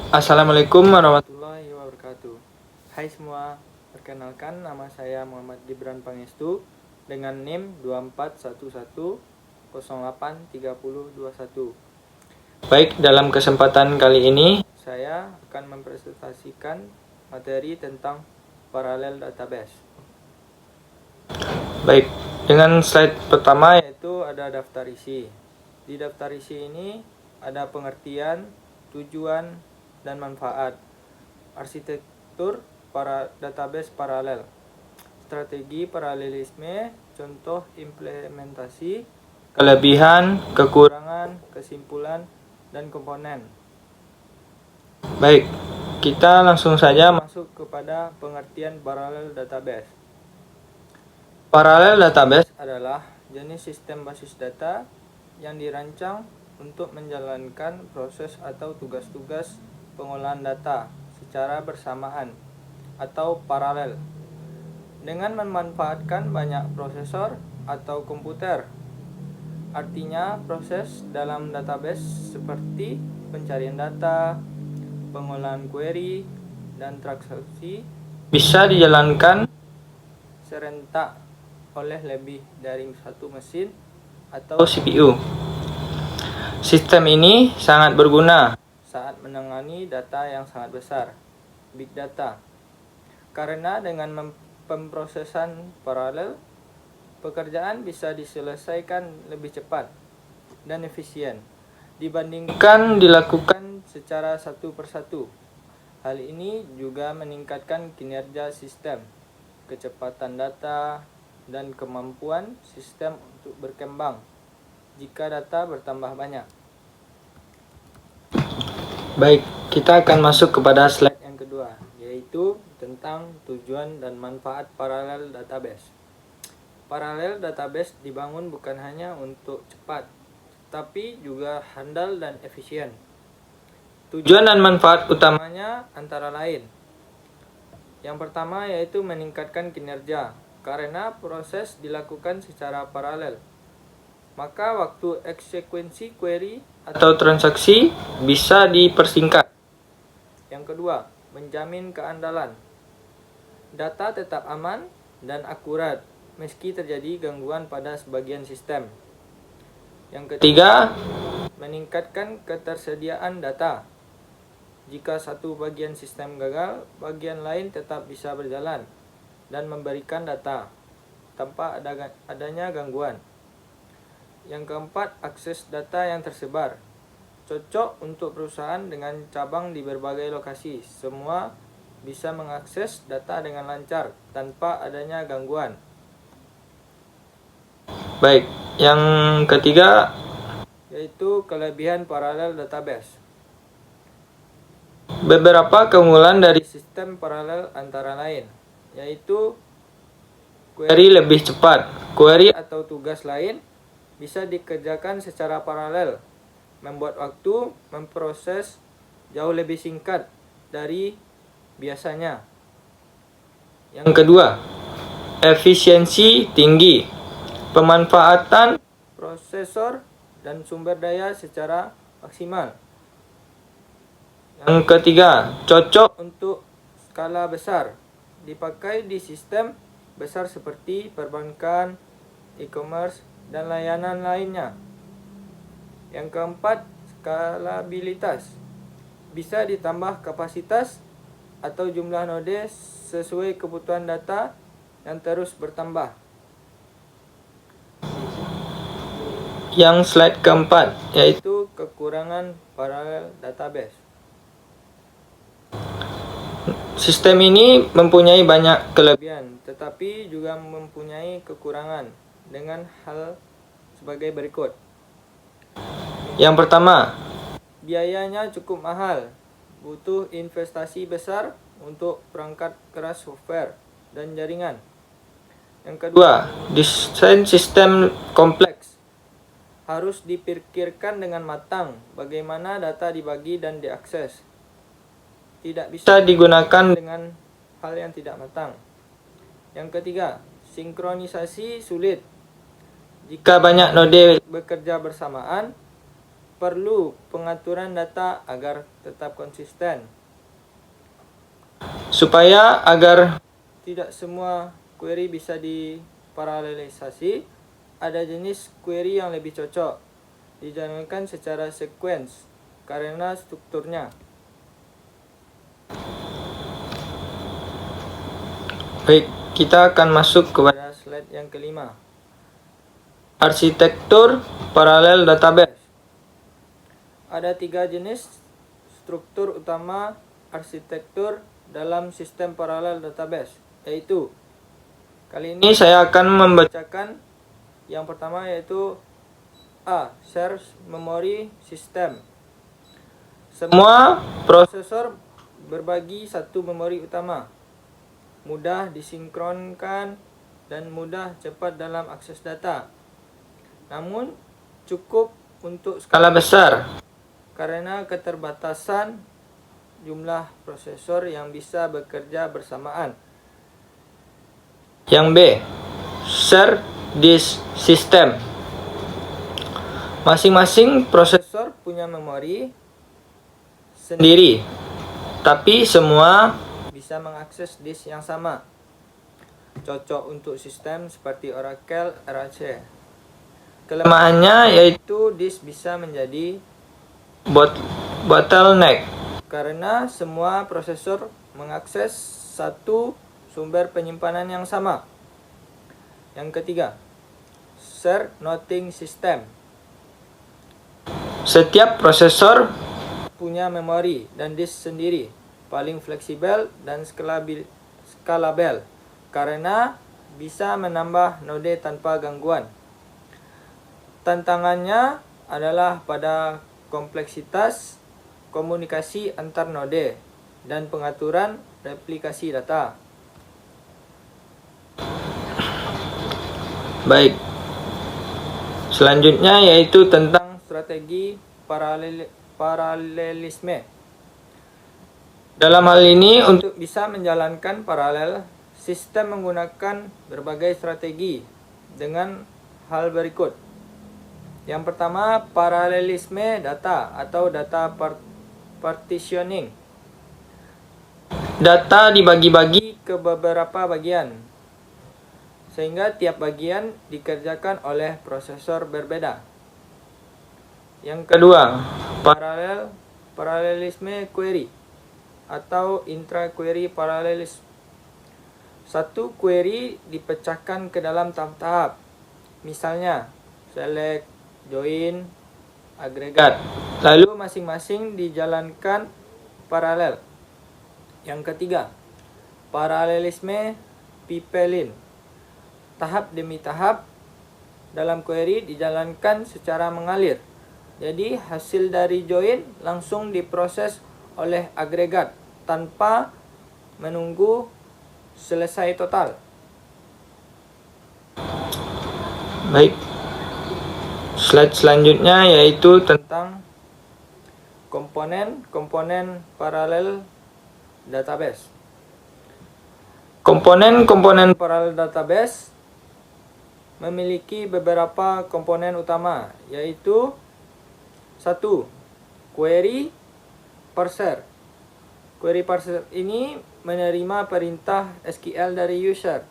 Assalamualaikum warahmatullahi wabarakatuh. Hai semua, perkenalkan nama saya Muhammad Gibran Pangestu dengan NIM 2411083021. Baik, dalam kesempatan kali ini saya akan mempresentasikan materi tentang parallel database. Baik, dengan slide pertama yaitu ada daftar isi. Di daftar isi ini ada pengertian, tujuan, dan manfaat, arsitektur para database paralel, strategi paralelisme, contoh implementasi, kelebihan, kekurangan, kesimpulan, dan komponen. Baik, kita langsung saja masuk kepada pengertian paralel database. Paralel database adalah jenis sistem basis data yang dirancang untuk menjalankan proses atau tugas-tugas pengolahan data secara bersamaan atau paralel dengan memanfaatkan banyak prosesor atau komputer. Artinya, proses dalam database seperti pencarian data, pengolahan query, dan transaksi bisa dijalankan serentak oleh lebih dari satu mesin atau CPU. Sistem ini sangat berguna saat menangani data yang sangat besar, big data, karena dengan pemrosesan paralel, pekerjaan bisa diselesaikan lebih cepat dan efisien dibandingkan dilakukan secara satu persatu. Hal ini juga meningkatkan kinerja sistem, kecepatan data, dan kemampuan sistem untuk berkembang jika data bertambah banyak. Baik, kita akan masuk kepada slide yang kedua, yaitu tentang tujuan dan manfaat paralel database. Paralel database dibangun bukan hanya untuk cepat, tapi juga handal dan efisien. Tujuan dan manfaat utamanya antara lain. Yang pertama yaitu meningkatkan kinerja, karena proses dilakukan secara paralel. Maka waktu eksekusi query atau transaksi bisa dipersingkat. Yang kedua, menjamin keandalan. Data tetap aman dan akurat meski terjadi gangguan pada sebagian sistem. Yang ketiga, meningkatkan ketersediaan data. Jika satu bagian sistem gagal, bagian lain tetap bisa berjalan dan memberikan data tanpa adanya gangguan. Yang keempat, akses data yang tersebar. Cocok untuk perusahaan dengan cabang di berbagai lokasi. Semua bisa mengakses data dengan lancar tanpa adanya gangguan. Baik, yang ketiga yaitu kelebihan paralel database. Beberapa keunggulan dari sistem paralel antara lain yaitu query lebih cepat. Query atau tugas lain bisa dikerjakan secara paralel, membuat waktu memproses jauh lebih singkat dari biasanya. Yang kedua, efisiensi tinggi. Pemanfaatan prosesor dan sumber daya secara maksimal. Yang ketiga, cocok untuk skala besar. Dipakai di sistem besar seperti perbankan, e-commerce, dan layanan lainnya. Yang keempat, skalabilitas. Bisa ditambah kapasitas atau jumlah node sesuai kebutuhan data yang terus bertambah. Yang slide keempat, yaitu kekurangan paralel database. Sistem ini mempunyai banyak kelebihan, tetapi juga mempunyai kekurangan dengan hal sebagai berikut. Yang pertama, biayanya cukup mahal. Butuh investasi besar untuk perangkat keras software dan jaringan. Yang kedua, desain sistem kompleks. Harus dipikirkan dengan matang bagaimana data dibagi dan diakses. Tidak bisa digunakan dengan hal yang tidak matang. Yang ketiga, sinkronisasi sulit. Jika banyak node bekerja bersamaan, perlu pengaturan data agar tetap konsisten. Supaya agar tidak semua query bisa diparalelisasi, ada jenis query yang lebih cocok dijalankan secara sequence karena strukturnya. Baik, kita akan masuk kepada slide yang kelima. Arsitektur paralel database. Ada 3 jenis struktur utama arsitektur dalam sistem paralel database, yaitu kali ini saya akan membacakan yang pertama, yaitu A. Shared Memory System. Semua prosesor berbagi satu memori utama, mudah disinkronkan dan mudah cepat dalam akses data. Namun cukup untuk skala besar karena keterbatasan jumlah prosesor yang bisa bekerja bersamaan. Yang B. Shared Disk System. Masing-masing prosesor punya memori sendiri, tapi semua bisa mengakses disk yang sama. Cocok untuk sistem seperti Oracle RAC. Kelemahannya yaitu disk bisa menjadi bottleneck karena semua prosesor mengakses satu sumber penyimpanan yang sama. Yang ketiga, Shared Noting System. Setiap prosesor punya memori dan disk sendiri, paling fleksibel dan scalable karena bisa menambah node tanpa gangguan. Tantangannya adalah pada kompleksitas komunikasi antar node dan pengaturan replikasi data. Baik. Selanjutnya yaitu tentang strategi paralelisme. Dalam hal ini, untuk bisa menjalankan paralel, sistem menggunakan berbagai strategi dengan hal berikut. Yang pertama, paralelisme data atau data partitioning. Data dibagi-bagi ke beberapa bagian, sehingga tiap bagian dikerjakan oleh prosesor berbeda. Yang kedua, paralelisme query atau intra-query paralelisme. Satu query dipecahkan ke dalam tahap-tahap, misalnya select, join, agregat. Lalu masing-masing dijalankan paralel. Yang ketiga, paralelisme pipeline. Tahap demi tahap dalam query dijalankan secara mengalir. Jadi hasil dari join langsung diproses oleh agregat tanpa menunggu selesai total. Baik. Slide selanjutnya yaitu tentang komponen paralel database. Komponen paralel database memiliki beberapa komponen utama, yaitu 1. Query parser. Query parser ini menerima perintah SQL dari user,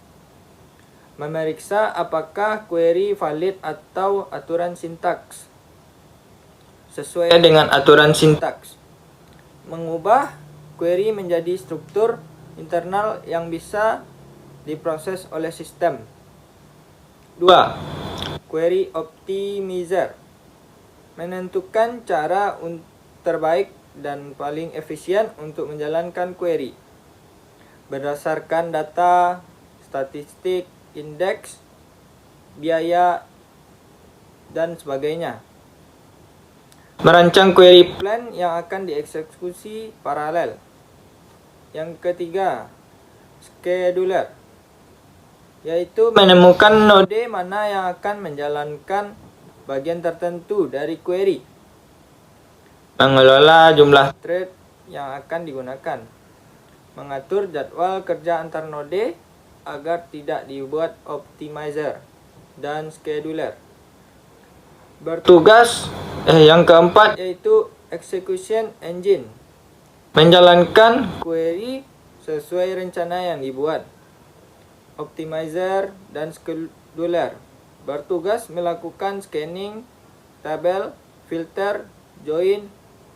memeriksa apakah query valid atau aturan sintaks sesuai dengan aturan sintaks, mengubah query menjadi struktur internal yang bisa diproses oleh sistem. 2. Query optimizer. Menentukan cara terbaik dan paling efisien untuk menjalankan query berdasarkan data, statistik, indeks, biaya, dan sebagainya. Merancang query plan yang akan dieksekusi paralel. Yang ketiga, scheduler, yaitu menemukan node mana yang akan menjalankan bagian tertentu dari query. Mengelola jumlah thread yang akan digunakan. Mengatur jadwal kerja antar node agar tidak dibuat optimizer dan scheduler. Yang keempat yaitu execution engine, menjalankan query sesuai rencana yang dibuat. Optimizer dan scheduler bertugas melakukan scanning, tabel, filter, join,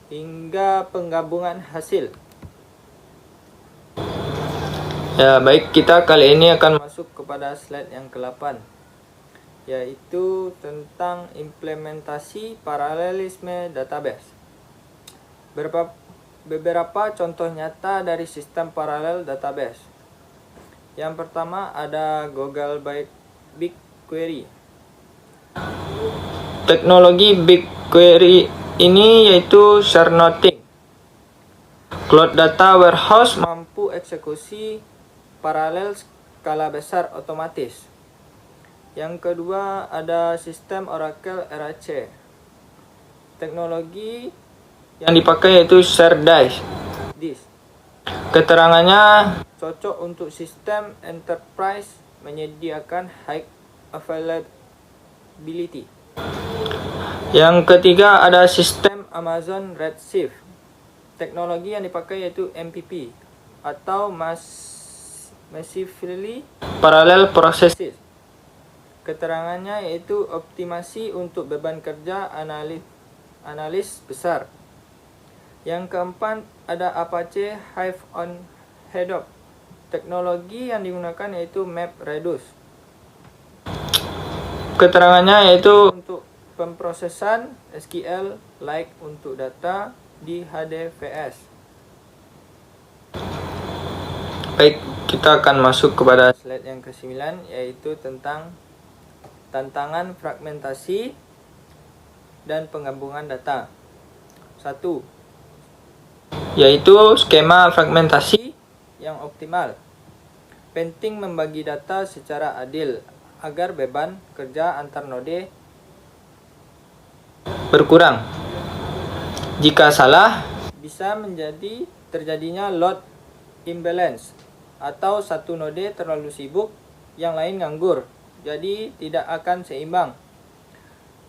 hingga penggabungan hasil. Ya, baik, kita kali ini akan masuk kepada slide yang ke-8, yaitu tentang implementasi paralelisme database. Beberapa contoh nyata dari sistem paralel database. Yang pertama ada Google BigQuery. Teknologi BigQuery ini yaitu share nothing. Cloud Data Warehouse mampu eksekusi paralel skala besar otomatis. Yang kedua ada sistem Oracle RAC. Teknologi yang dipakai yaitu share disk. Keterangannya cocok untuk sistem enterprise, menyediakan high availability. Yang ketiga ada sistem Amazon Redshift. Teknologi yang dipakai yaitu MPP atau Massively Parallel Processing. Keterangannya yaitu optimasi untuk beban kerja analis besar. Yang keempat ada Apache Hive on Hadoop. Teknologi yang digunakan yaitu MapReduce. Keterangannya yaitu untuk pemrosesan SQL like untuk data di HDFS. Baik, kita akan masuk kepada slide yang ke-9, yaitu tentang tantangan fragmentasi dan penggabungan data. 1. Yaitu skema fragmentasi yang optimal. Penting membagi data secara adil agar beban kerja antar node berkurang. Jika salah, bisa terjadinya load imbalance atau satu node terlalu sibuk, yang lain nganggur, jadi tidak akan seimbang.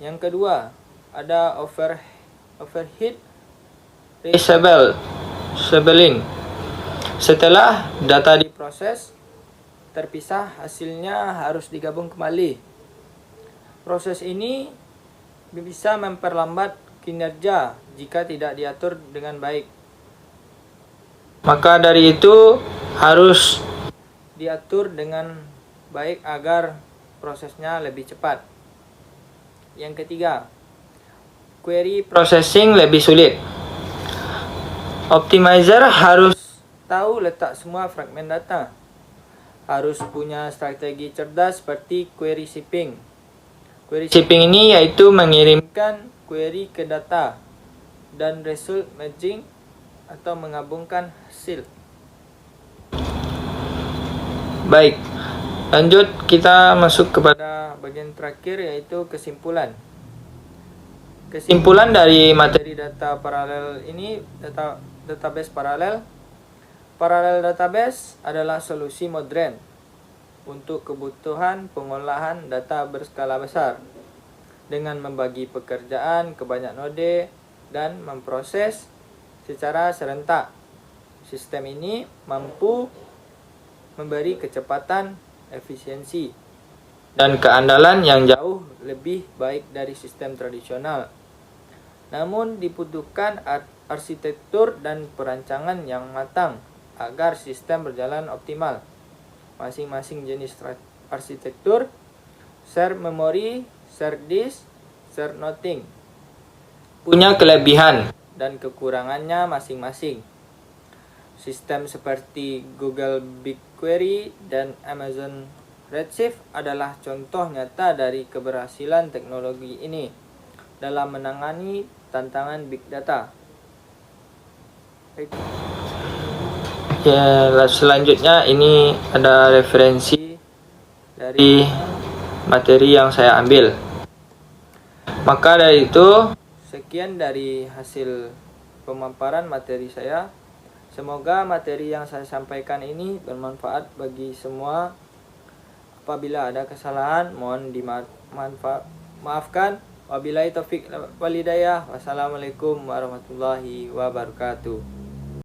Yang kedua, ada overhead reshuffling. Setelah data diproses, terpisah, hasilnya harus digabung kembali. Proses ini bisa memperlambat kinerja jika tidak diatur dengan baik. Maka dari itu harus diatur dengan baik agar prosesnya lebih cepat. Yang ketiga, query processing lebih sulit. Optimizer harus tahu letak semua fragmen data. Harus punya strategi cerdas seperti query shipping. Query shipping ini yaitu mengirimkan query ke data dan result merging atau menggabungkan hasil. Baik, lanjut kita masuk kepada bagian terakhir yaitu kesimpulan. Kesimpulan dari materi data paralel ini, database paralel. Paralel database adalah solusi modern untuk kebutuhan pengolahan data berskala besar dengan membagi pekerjaan ke banyak node dan memproses secara serentak. Sistem ini mampu memberi kecepatan, efisiensi, dan keandalan yang jauh lebih baik dari sistem tradisional. Namun dibutuhkan arsitektur dan perancangan yang matang agar sistem berjalan optimal. Masing-masing jenis arsitektur, share memory, share disk, share nothing, punya kelebihan dan kekurangannya masing-masing. Sistem seperti Google BigQuery dan Amazon Redshift adalah contoh nyata dari keberhasilan teknologi ini dalam menangani tantangan big data. Ya, selanjutnya ini ada referensi dari materi yang saya ambil. Maka dari itu, sekian dari hasil pemaparan materi saya. Semoga materi yang saya sampaikan ini bermanfaat bagi semua Apabila ada kesalahan, mohon dimaafkan. Wabillahi taufik wal hidayah. Wassalamualaikum warahmatullahi wabarakatuh.